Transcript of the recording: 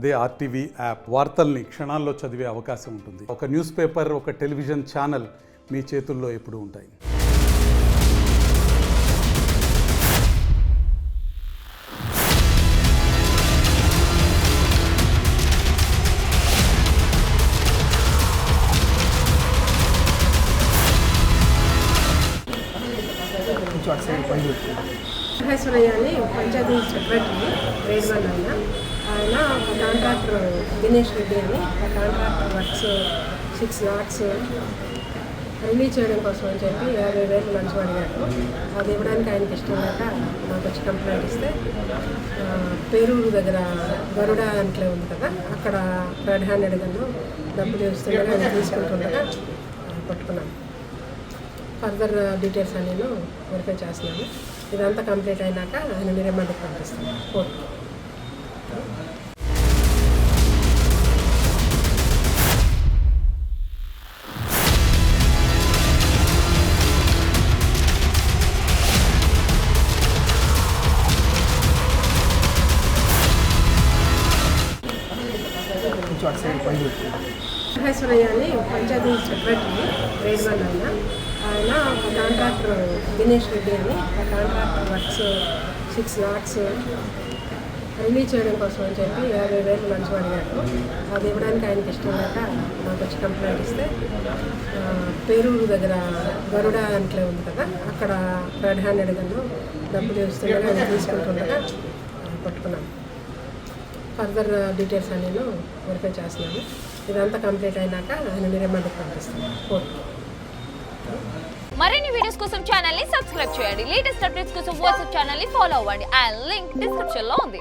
అదే RTV app వార్తల్ని క్షణాల్లో చదివే అవకాశం ఉంటుంది. ఒక న్యూస్ పేపర్, ఒక టెలివిజన్ ఛానల్ మీ చేతుల్లో ఎప్పుడూ ఉంటాయి. మహేశ్వరయ్య అని పంచాయతీ సెక్రటరీ గ్రేడ్ 1 ఆయన కాంట్రాక్టర్ దినేష్ రెడ్డి అని కాంట్రాక్టర్ వర్క్స్ 6 లాట్స్ రిలీజ్ చేయడం కోసం అని చెప్పి 50,000 లంచం అడిగారు. అది ఇవ్వడానికి ఆయనకి ఇష్టం లేక నాకు వచ్చి కంప్లైంట్ ఇస్తే పేరూరు దగ్గర గరుడ అంట్లే ఉంది కదా, అక్కడ రెడ్ హ్యాండెడ్ గన్ను డబ్బులు ఇస్తుండగా ఆయన తీసుకుంటుండగా పట్టుకున్నాను. ఫర్దర్ డీటెయిల్స్ అని నేను వెరిఫై చేస్తున్నాను. ఇదంతా కంప్లీట్ అయినాక ఆయన రిమాండ్కి పంపిస్తాను కోర్టు. మహేశ్వరయ్య అని పంచాయతీ సెక్రటరీ గ్రేడ్ 1 ఆయన కాంట్రాక్టర్ దినేష్ రెడ్డి అని కాంట్రాక్టర్ వర్క్స్ 6 లాట్స్ రిలీజ్ చేయడం కోసం అని చెప్పి 50,000 లంచం అడిగారు. అది ఇవ్వడానికి ఆయనకి ఇష్టం లేక నాకు వచ్చి కంప్లైంట్ ఇస్తే పేరూరు దగ్గర గరుడ అంట్లే ఉంది కదా, అక్కడ రెడ్ హ్యాండెడ్ గన్ను డబ్బులు ఇస్తుండగా ఆయన తీసుకుంటుండగా పట్టుకున్నాను. ఫర్దర్ డీటెయిల్స్ అని నేను వెరిఫై చేస్తున్నాను. ఇదంతా కంప్లీట్ అయినాక ఆయన రిమాండ్కి పంపిస్తాను కోర్టు. మరిన్ని వీడియోస్ కోసం ఛానల్ ని సబ్స్క్రైబ్ చేయండి. లేటెస్ట్ అప్డేట్స్ కోసం వాట్సాప్ ఛానల్ ని ఫాలో అవ్వండి. ఆ లింక్ డిస్క్రిప్షన్ లో ఉంది.